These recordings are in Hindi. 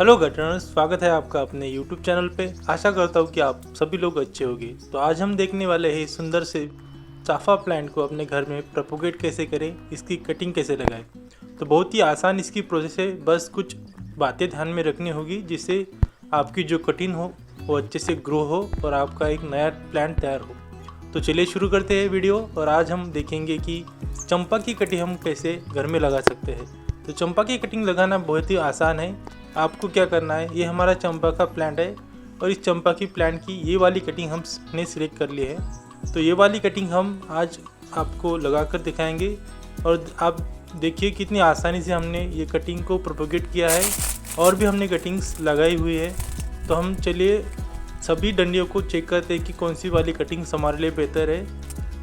हेलो गार्डनर्स, स्वागत है आपका अपने YouTube चैनल पे। आशा करता हूँ कि आप सभी लोग अच्छे होंगे। तो आज हम देखने वाले हैं सुंदर से चाफा प्लांट को अपने घर में प्रोपोगेट कैसे करें, इसकी कटिंग कैसे लगाएं। तो बहुत ही आसान इसकी प्रोसेस है, बस कुछ बातें ध्यान में रखनी होगी जिससे आपकी जो कटिंग हो वो अच्छे से ग्रो हो और आपका एक नया प्लांट तैयार हो। तो चलिए शुरू करते हैं वीडियो। और आज हम देखेंगे कि चंपा की कटिंग हम कैसे घर में लगा सकते हैं। तो चंपा की कटिंग लगाना बहुत ही आसान है। आपको क्या करना है, ये हमारा चंपा का प्लांट है और इस चंपा की प्लांट की ये वाली कटिंग हमने सिलेक्ट कर ली है। तो ये वाली कटिंग हम आज आपको लगा कर दिखाएंगे और आप देखिए कितनी आसानी से हमने ये कटिंग को प्रोपोगेट किया है और भी हमने कटिंग्स लगाई हुई है। तो हम चलिए सभी डंडियों को चेक करते हैं कि कौन सी वाली कटिंग हमारे लिए बेहतर है।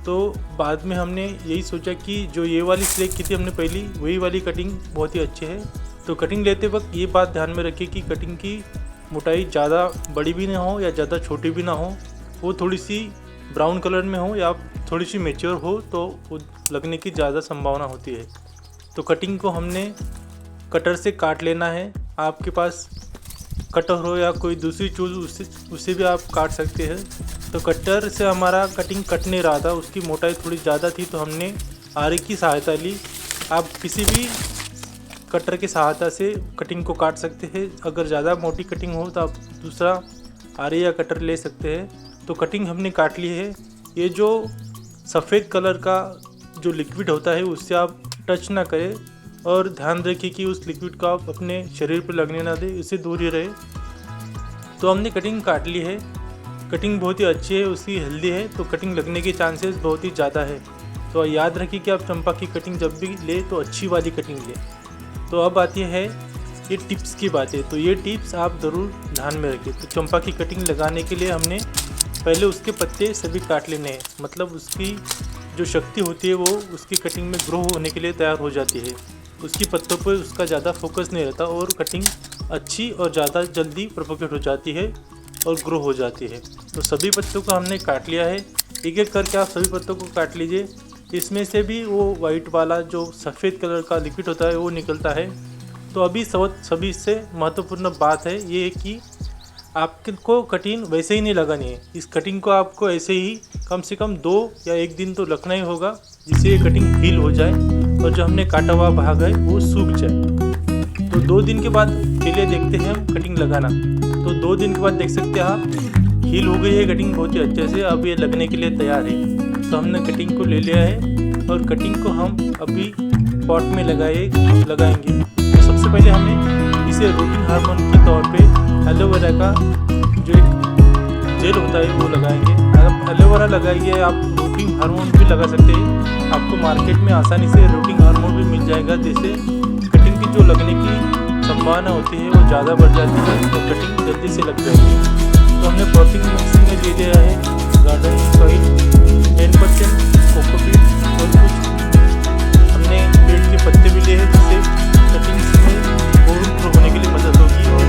तो बाद में हमने यही सोचा कि जो ये वाली सिलेक्ट की थी हमने पहली, वही वाली कटिंग बहुत ही अच्छी है। तो कटिंग लेते वक्त ये बात ध्यान में रखिए कि कटिंग की मोटाई ज़्यादा बड़ी भी ना हो या ज़्यादा छोटी भी ना हो, वो थोड़ी सी ब्राउन कलर में हो या थोड़ी सी मैच्योर हो तो वो लगने की ज़्यादा संभावना होती है। तो कटिंग को हमने कटर से काट लेना है। आपके पास कटर हो या कोई दूसरी चीज़ उससे भी आप काट सकते हैं। तो कटर से हमारा कटिंग कट नहीं रहा था, उसकी मोटाई थोड़ी ज़्यादा थी तो हमने आरे की सहायता ली। आप किसी भी कटर की सहायता से कटिंग को काट सकते हैं। अगर ज़्यादा मोटी कटिंग हो तो आप दूसरा आरे या कटर ले सकते हैं। तो कटिंग हमने काट ली है। ये जो सफ़ेद कलर का जो लिक्विड होता है उससे आप टच ना करें और ध्यान रखिए कि उस लिक्विड का आप अपने शरीर पर लगने ना दें, इससे दूर ही रहे। तो हमने कटिंग काट ली है। कटिंग बहुत ही अच्छी है, उसकी हेल्दी है, तो कटिंग लगने के चांसेस बहुत ही ज़्यादा है। तो याद रखिए कि आप चंपा की कटिंग जब भी ले तो अच्छी वाली कटिंग ले। तो अब आती है ये टिप्स की बातें। तो ये टिप्स आप ज़रूर ध्यान में रखिए। तो चंपा की कटिंग लगाने के लिए हमने पहले उसके पत्ते सभी काट लेने हैं, मतलब उसकी जो शक्ति होती है वो उसकी कटिंग में ग्रो होने के लिए तैयार हो जाती है। उसकी पत्तों पर उसका ज़्यादा फोकस नहीं रहता और कटिंग अच्छी और ज़्यादा जल्दी प्रोपोगेट हो जाती है और ग्रो हो जाती है। तो सभी पत्तों को हमने काट लिया है। एक एक करके आप सभी पत्तों को काट लीजिए। इसमें से भी वो वाइट वाला जो सफ़ेद कलर का लिक्विड होता है वो निकलता है। तो अभी सभी से महत्वपूर्ण बात है ये कि आपको कटिंग वैसे ही नहीं लगानी है। इस कटिंग को आपको ऐसे ही कम से कम 2 या 1 दिन तो रखना ही होगा, जिससे ये कटिंग हील हो जाए और जो हमने काटा हुआ भाग है वो सूख जाए। तो 2 दिन के बाद चलिए देखते हैं हम कटिंग लगाना। तो 2 दिन के बाद देख सकते हैं आप हील हो गई है कटिंग बहुत ही अच्छे से। अब ये लगने के लिए तैयार है। तो हमने कटिंग को ले लिया है और कटिंग को हम अभी पॉट में लगाएंगे। तो सबसे पहले हमें इसे रूटिंग हार्मोन के तौर पे एलोवेरा का जो एक जेल होता है वो लगाएंगे। आप एलोवेरा लगाइए, आप रूटिंग हार्मोन भी लगा सकते हैं। आपको मार्केट में आसानी से रूटिंग हार्मोन भी मिल जाएगा, जिससे कटिंग की जो लगने की संभावना होती है वो ज़्यादा बढ़ जाती है और कटिंग जल्दी से लग जाएगी। तो हमने प्रोटीन मिक्सिंग में ले लिया है गार्डन सॉइल, 10% कोकोपीट और कुछ हमने पेड़ के पत्ते भी लिए हैं, जिससे कटिंग में ग्रो होने के लिए मदद होगी और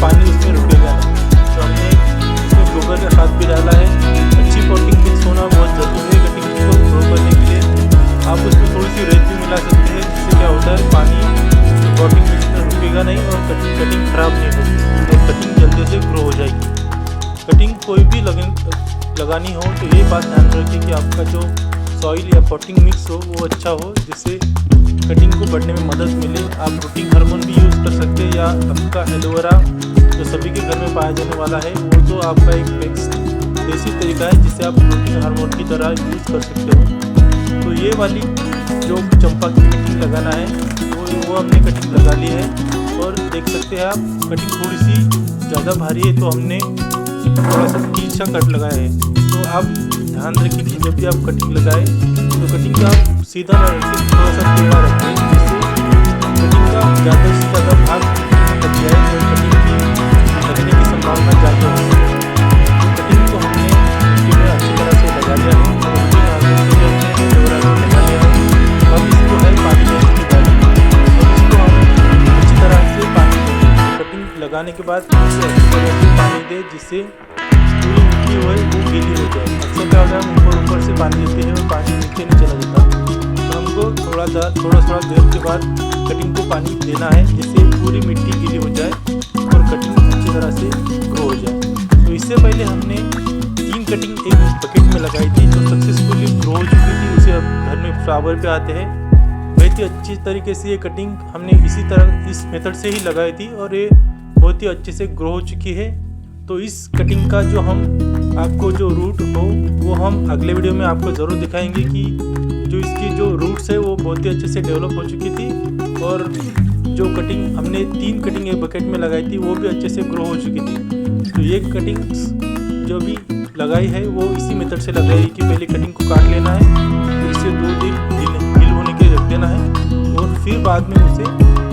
पानी उसमें रुकेगा नहीं। तो हमने इसमें गोबर का खाद भी डाला है। अच्छी पॉटिंग मिक्स होना बहुत ज़रूरी है कटिंग को ग्रो करने के लिए। आप उसमें थोड़ी सी रेत भी मिला सकते हैं, जिससे क्या होता है पानी पॉटिंग मिक्स में रुकेगा नहीं और कटिंग ख़राब नहीं होगी और कटिंग जल्दी से ग्रो हो जाएगी। कटिंग कोई भी लगानी हो तो ये बात ध्यान रखिए कि आपका जो सॉइल या पॉटिंग मिक्स हो वो अच्छा हो, जिससे कटिंग को बढ़ने में मदद मिले। आप रूटिंग हार्मोन भी यूज़ कर सकते हैं या आपका एलोवेरा जो सभी के घर में पाया जाने वाला है वो तो आपका एक बेस्ट देसी तरीका है जिसे आप रूटिंग हार्मोन की तरह यूज़ कर सकते हो। तो ये वाली जो चंपा की कटिंग लगाना है वो हमने कटिंग लगा ली है और देख सकते हैं आप कटिंग थोड़ी सी ज़्यादा भारी है तो हमने थोड़ा सा तीरछा कट लगाया है। तो आप ध्यान रखिए कि जब भी आप कटिंग लगाए तो कटिंग का आप सीधा ना रखें, थोड़ा सा टेढ़ा रखें, जिससे कटिंग का ज़्यादा से ज़्यादा भाग लग जाए और कटिंग की लगने की संभावना ज़्यादा हो। कटिंग को हमने इसी में अच्छी तरह से लगा लिया है और लगा लिया है। अब इसको है पानी देने की बारी और इसको हम अच्छी तरह से पानी देंगे। कटिंग लगाने के बाद इसे अच्छी तरह से पानी दे, जिससे पूरी मिट्टी हो वो गीली हो जाए। अक्सर क्या होता है ऊपर से पानी देते हैं और पानी नीचे नहीं चला जाता। तो हमको थोड़ा देर के बाद कटिंग को पानी देना है, जिससे पूरी मिट्टी गीली हो जाए लगाई थी जो सक्सेसफुली ग्रो हो चुकी थी, उसे अब घर में फ्लावर पे आते हैं। बहुत ही अच्छी तरीके से ये कटिंग हमने इसी तरह इस मेथड से ही लगाई थी और ये बहुत ही अच्छे से ग्रो हो चुकी है। तो इस कटिंग का जो हम आपको जो रूट हो वो हम अगले वीडियो में आपको ज़रूर दिखाएंगे कि जो इसकी जो रूट्स है वो बहुत ही अच्छे से डेवलप हो चुकी थी और जो कटिंग हमने 3 कटिंग एक बकेट में लगाई थी वो भी अच्छे से ग्रो हो चुकी थी। तो ये कटिंग्स जो भी लगाई है वो इसी मेथड से लगाई कि पहले कटिंग को काट लेना है, फिर इसे 2 दिन हिल होने के रख देना है और फिर बाद में उसे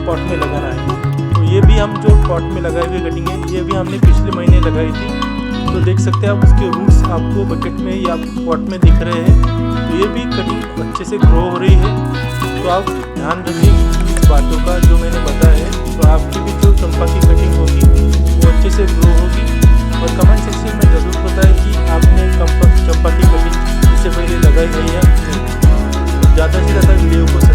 पॉट में लगाना है। तो ये भी हम जो पॉट में लगाई हुई कटिंग है ये भी हमने पिछले महीने लगाई थी। तो देख सकते हैं आप उसके रूट्स आपको बकेट में या पॉट में दिख रहे हैं। तो ये भी कटिंग अच्छे से ग्रो हो रही है। तो आप ध्यान रखिए इस बातों का जो मैंने बताया है। तो आपकी भी जो चंपा की कटिंग होगी वो अच्छे से ग्रो होगी। और कमेंट सेक्शन में ज़रूर बताएं कि आपने चंपा की कटिंग इससे पहले लगाई है या नहीं। ज़्यादा से ज़्यादा वीडियो को